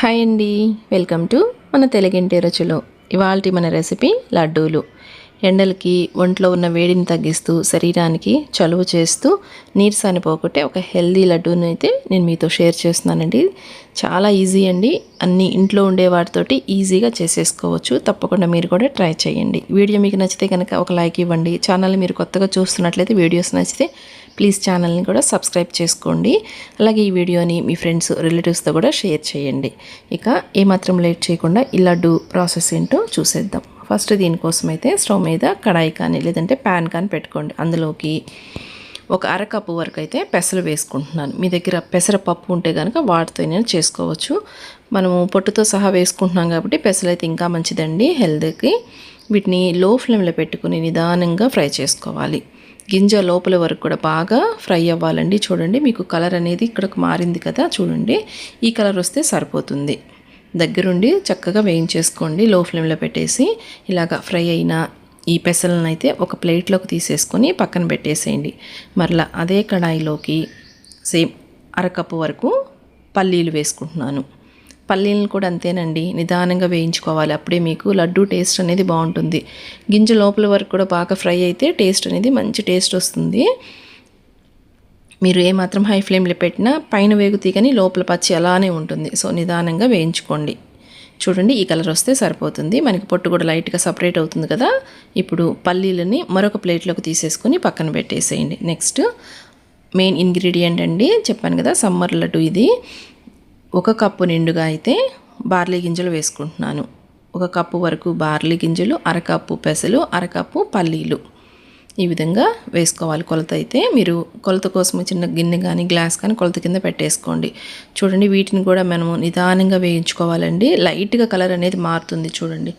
Hi అండి, welcome to మన తెలుగింటి రుచులు. ఇవాల్టి మన రెసిపీ లడ్డూలు. ఎండలకి ఒంట్లో ఉన్న వేడిని తగ్గిస్తూ శరీరానికి చలువ చేస్తూ నీరసాన్ని పోగొట్టే ఒక హెల్దీ లడ్డూని అయితే నేను మీతో షేర్ చేస్తున్నానండి. చాలా ఈజీ అండి, అన్నీ ఇంట్లో ఉండే వాటితోటి ఈజీగా చేసేసుకోవచ్చు. తప్పకుండా మీరు కూడా ట్రై చేయండి. వీడియో మీకు నచ్చితే కనుక ఒక లైక్ ఇవ్వండి. ఛానల్ మీరు కొత్తగా చూస్తున్నట్లయితే వీడియోస్ నచ్చితే ప్లీజ్ ఛానల్ని కూడా సబ్స్క్రైబ్ చేసుకోండి. అలాగే ఈ వీడియోని మీ ఫ్రెండ్స్ రిలేటివ్స్తో కూడా షేర్ చేయండి. ఇక ఏమాత్రం లేట్ చేయకుండా ఈ లడ్డు ప్రాసెస్ ఏంటో చూసేద్దాం. ఫస్ట్ దీనికోసం అయితే స్టవ్ మీద కడాయి కానీ లేదంటే ప్యాన్ కానీ పెట్టుకోండి. అందులోకి ఒక అరకప్పు వరకు అయితే పెసలు వేసుకుంటున్నాను. మీ దగ్గర పెసరపప్పు ఉంటే కనుక వాటితో నేను చేసుకోవచ్చు. మనము పొట్టుతో సహా వేసుకుంటున్నాం కాబట్టి పెసలు అయితే ఇంకా మంచిదండి హెల్త్కి. వీటిని లో ఫ్లేమ్లో పెట్టుకుని నిదానంగా ఫ్రై చేసుకోవాలి. గింజ లోపల వరకు కూడా బాగా ఫ్రై అవ్వాలండి. చూడండి, మీకు కలర్ అనేది ఇక్కడికి మారింది కదా, చూడండి ఈ కలర్ వస్తే సరిపోతుంది. దగ్గరుండి చక్కగా వేయించేసుకోండి లో ఫ్లేమ్లో పెట్టేసి. ఇలాగా ఫ్రై అయిన ఈ పెసలను అయితే ఒక ప్లేట్లోకి తీసేసుకొని పక్కన పెట్టేసేయండి. మరలా అదే కడాయిలోకి సేమ్ అరకప్పు వరకు పల్లీలు వేసుకుంటున్నాను. పల్లీలను కూడా అంతేనండి, నిదానంగా వేయించుకోవాలి. అప్పుడే మీకు లడ్డు టేస్ట్ అనేది బాగుంటుంది. గింజ లోపల వరకు కూడా బాగా ఫ్రై అయితే టేస్ట్ అనేది మంచి టేస్ట్ వస్తుంది. మీరు ఏమాత్రం హై ఫ్లేమ్లో పెట్టినా పైన వేగుతీ కానీ లోపల పచ్చి అలానే ఉంటుంది. సో నిదానంగా వేయించుకోండి. చూడండి, ఈ కలర్ వస్తే సరిపోతుంది. మనకి పొట్టు కూడా లైట్గా సపరేట్ అవుతుంది కదా. ఇప్పుడు పల్లీలని మరొక ప్లేట్లోకి తీసేసుకొని పక్కన పెట్టేసేయండి. నెక్స్ట్ మెయిన్ ఇంగ్రీడియంట్ అండి, చెప్పాను కదా సమ్మర్ లడ్డు ఇది. ఒక కప్పు నిండుగా అయితే బార్లీ గింజలు వేసుకుంటున్నాను. ఒక కప్పు వరకు బార్లీ గింజలు, అరకప్పు పెసలు, అరకప్పు పల్లీలు ఈ విధంగా వేసుకోవాలి. కొలత అయితే మీరు కొలత కోసం చిన్న గిన్నె కానీ గ్లాస్ కానీ కొలత కింద పెట్టేసుకోండి. చూడండి, వీటిని కూడా మనము నిదానంగా వేయించుకోవాలండి. లైట్గా కలర్ అనేది మారుతుంది. చూడండి,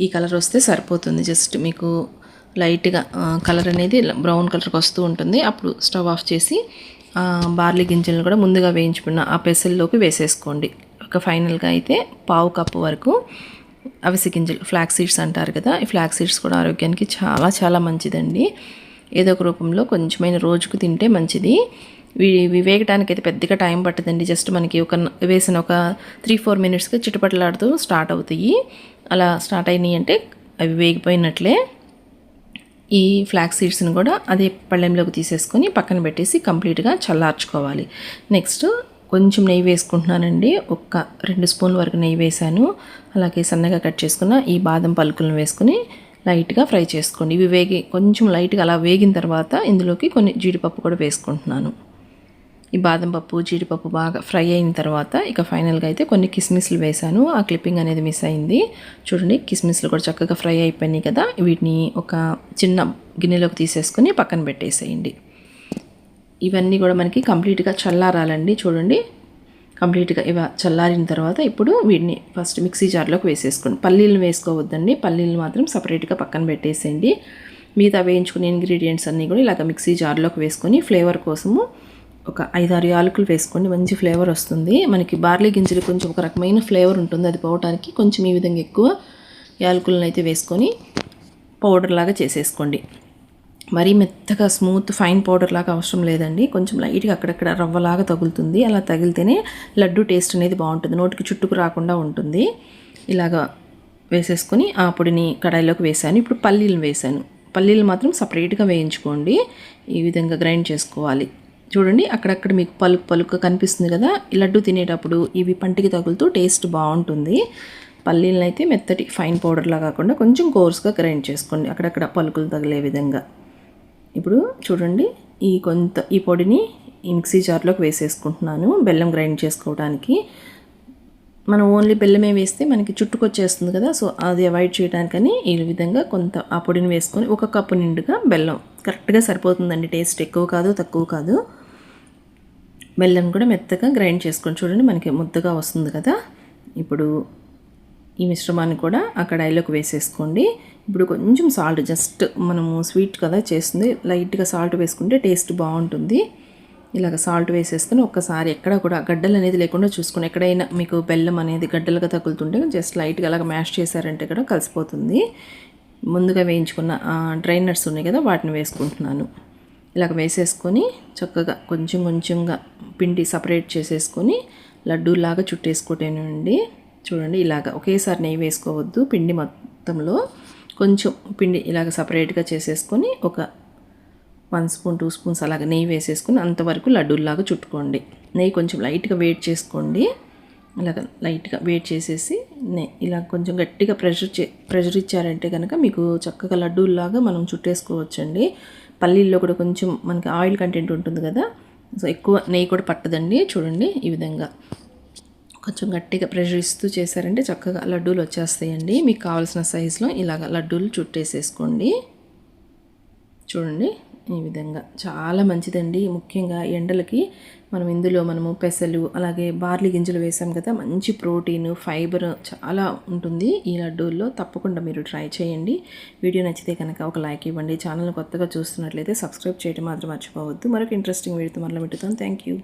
ఈ కలర్ వస్తే సరిపోతుంది. జస్ట్ మీకు లైట్గా కలర్ అనేది బ్రౌన్ కలర్కి వస్తూ ఉంటుంది. అప్పుడు స్టవ్ ఆఫ్ చేసి బార్లీ గింజలను కూడా ముందుగా వేయించుకున్న ఆ పెసల్లోకి వేసేసుకోండి. ఒక ఫైనల్గా అయితే పావు కప్పు వరకు అవిసె గింజలు, ఫ్లాక్స్ సీడ్స్ అంటారు కదా, ఈ ఫ్లాక్స్ సీడ్స్ కూడా ఆరోగ్యానికి చాలా చాలా మంచిదండి. ఏదో ఒక రూపంలో కొంచెమైన రోజుకు తింటే మంచిది. ఇవి వేగటానికి అయితే పెద్దగా టైం పట్టదండి. జస్ట్ మనకి వేసిన ఒక 3-4 మినిట్స్కి చిటపటలాడుతూ స్టార్ట్ అవుతాయి. అలా స్టార్ట్ అయినాయి అంటే అవి వేగిపోయినట్లే. ఈ ఫ్లాక్స్ సీడ్స్ని కూడా అదే పళ్ళెంలోకి తీసేసుకొని పక్కన పెట్టేసి కంప్లీట్గా చల్లార్చుకోవాలి. నెక్స్ట్ కొంచెం నెయ్యి వేసుకుంటున్నానండి. 2 స్పూన్ల వరకు నెయ్యి వేసాను. అలాగే సన్నగా కట్ చేసుకున్న ఈ బాదం పలుకులను వేసుకుని లైట్గా ఫ్రై చేసుకోండి. ఇవి కొంచెం లైట్గా అలా వేగిన తర్వాత ఇందులోకి కొన్ని జీడిపప్పు కూడా వేసుకుంటున్నాను. ఈ బాదం పప్పు, జీడిపప్పు బాగా ఫ్రై అయిన తర్వాత ఇక ఫైనల్గా అయితే కొన్ని కిస్మిస్లు వేసాను. ఆ క్లిప్పింగ్ అనేది మిస్ అయింది. చూడండి, కిస్మిస్లు కూడా చక్కగా ఫ్రై అయిపోయినాయి కదా. వీటిని ఒక చిన్న గిన్నెలోకి తీసేసుకొని పక్కన పెట్టేసేయండి. ఇవన్నీ కూడా మనకి కంప్లీట్గా చల్లారాలండి. చూడండి, కంప్లీట్గా చల్లారిన తర్వాత ఇప్పుడు వీటిని ఫస్ట్ మిక్సీ జార్లోకి వేసేసుకోండి. పల్లీలను వేసుకోవద్దండి, పల్లీలు మాత్రం సపరేట్గా పక్కన పెట్టేసేయండి. మిగతా వేయించుకునే ఇంగ్రీడియంట్స్ అన్నీ కూడా ఇలాగ మిక్సీ జార్లోకి వేసుకొని ఫ్లేవర్ కోసము ఒక 5-6 యాలకులు వేసుకోండి. మంచి ఫ్లేవర్ వస్తుంది. మనకి బార్లీ గింజలు కొంచెం ఒక రకమైన ఫ్లేవర్ ఉంటుంది, అది పోవడానికి కొంచెం ఈ విధంగా ఎక్కువ యాలకులను అయితే వేసుకొని పౌడర్ లాగా చేసేసుకోండి. మరీ మెత్తగా స్మూత్ ఫైన్ పౌడర్ లాగా అవసరం లేదండి. కొంచెం లైట్గా అక్కడక్కడ రవ్వలాగా తగులుతుంది. అలా తగిలితేనే లడ్డు టేస్ట్ అనేది బాగుంటుంది, నోటికి చుట్టుకు రాకుండా ఉంటుంది. ఇలాగా వేసేసుకొని ఆ పొడిని కడాయిలోకి వేసాను. ఇప్పుడు పల్లీలు వేసాను. పల్లీలు మాత్రం సపరేట్గా వేయించుకోండి. ఈ విధంగా గ్రైండ్ చేసుకోవాలి. చూడండి, అక్కడక్కడ మీకు పలుకు కనిపిస్తుంది కదా. ఈ లడ్డు తినేటప్పుడు ఇవి పంటికి తగులుతూ టేస్ట్ బాగుంటుంది. పల్లీలను అయితే మెత్తటి ఫైన్ పౌడర్లా కాకుండా కొంచెం కోర్స్గా గ్రైండ్ చేసుకోండి, అక్కడక్కడ పలుకులు తగిలే విధంగా. ఇప్పుడు చూడండి, ఈ పొడిని ఈ మిక్సీ జార్లోకి వేసేసుకుంటున్నాను బెల్లం గ్రైండ్ చేసుకోవడానికి. మనం ఓన్లీ బెల్లమే వేస్తే మనకి చుట్టుకొచ్చేస్తుంది కదా. సో అది అవాయిడ్ చేయడానికని ఈ విధంగా కొంత ఆ పొడిని వేసుకొని 1 కప్పు నిండుగా బెల్లం కరెక్ట్గా సరిపోతుందండి. టేస్ట్ ఎక్కువ కాదు తక్కువ కాదు. బెల్లం కూడా మెత్తగా గ్రైండ్ చేసుకొని చూడండి, మనకి ముద్దగా వస్తుంది కదా. ఇప్పుడు ఈ మిశ్రమాన్ని కూడా ఆ కడాయిలోకి వేసేసుకోండి. ఇప్పుడు కొంచెం సాల్ట్, జస్ట్ మనము స్వీట్ కదా చేస్తుంది, లైట్గా సాల్ట్ వేసుకుంటే టేస్ట్ బాగుంటుంది. ఇలాగ సాల్ట్ వేసేసుకొని ఒక్కసారి ఎక్కడ కూడా గడ్డలు అనేది లేకుండా చూసుకొని, ఎక్కడైనా మీకు బెల్లం అనేది గడ్డలుగా తగులుతుంటే జస్ట్ లైట్గా అలాగ మ్యాష్ చేశారంటే కూడా కలిసిపోతుంది. ముందుగా వేయించుకున్న డ్రై నట్స్ ఉన్నాయి కదా, వాటిని వేసుకుంటున్నాను. ఇలాగ వేసేసుకొని చక్కగా కొంచెంగా పిండి సపరేట్ చేసేసుకొని లడ్డూలాగా చుట్టేసుకోవటేనండి. చూడండి ఇలాగ ఒకేసారి నెయ్యి వేసుకోవద్దు. పిండి మొత్తంలో కొంచెం పిండి ఇలాగ సపరేట్గా చేసేసుకొని ఒక 1 స్పూన్ 2 స్పూన్స్ అలాగ నెయ్యి వేసేసుకొని అంతవరకు లడ్డూలాగా చుట్టుకోండి. నెయ్యి కొంచెం లైట్గా వేడి చేసుకోండి. ఇలాగ లైట్గా వేడి చేసేసి ఇలా కొంచెం గట్టిగా ప్రెషర్ ఇచ్చారంటే కనుక మీకు చక్కగా లడ్డూలాగా మనం చుట్టేసుకోవచ్చండి. పల్లీల్లో కూడా కొంచెం మనకి ఆయిల్ కంటెంట్ ఉంటుంది కదా, సో ఎక్కువ నెయ్యి కూడా పట్టదండి. చూడండి ఈ విధంగా కొంచెం గట్టిగా ప్రెషర్ ఇస్తూ చేశారంటే చక్కగా లడ్డూలు వచ్చేస్తాయండి. మీకు కావాల్సిన సైజులో ఇలాగ లడ్డూలు చుట్టేసేసుకోండి. చూడండి ఈ విధంగా చాలా మంచిదండి. ముఖ్యంగా ఎండలకి మనము పెసలు అలాగే బార్లీ గింజలు వేసాం కదా, మంచి ప్రోటీన్ ఫైబర్ చాలా ఉంటుంది ఈ లడ్డూల్లో. తప్పకుండా మీరు ట్రై చేయండి. వీడియో నచ్చితే కనుక ఒక లైక్ ఇవ్వండి. ఛానల్ కొత్తగా చూస్తున్నట్లయితే సబ్స్క్రైబ్ చేయడం మాత్రం మర్చిపోవద్దు. మరొక ఇంట్రెస్టింగ్ వీడియోతో మరలా పెట్టుతాను. Thank you.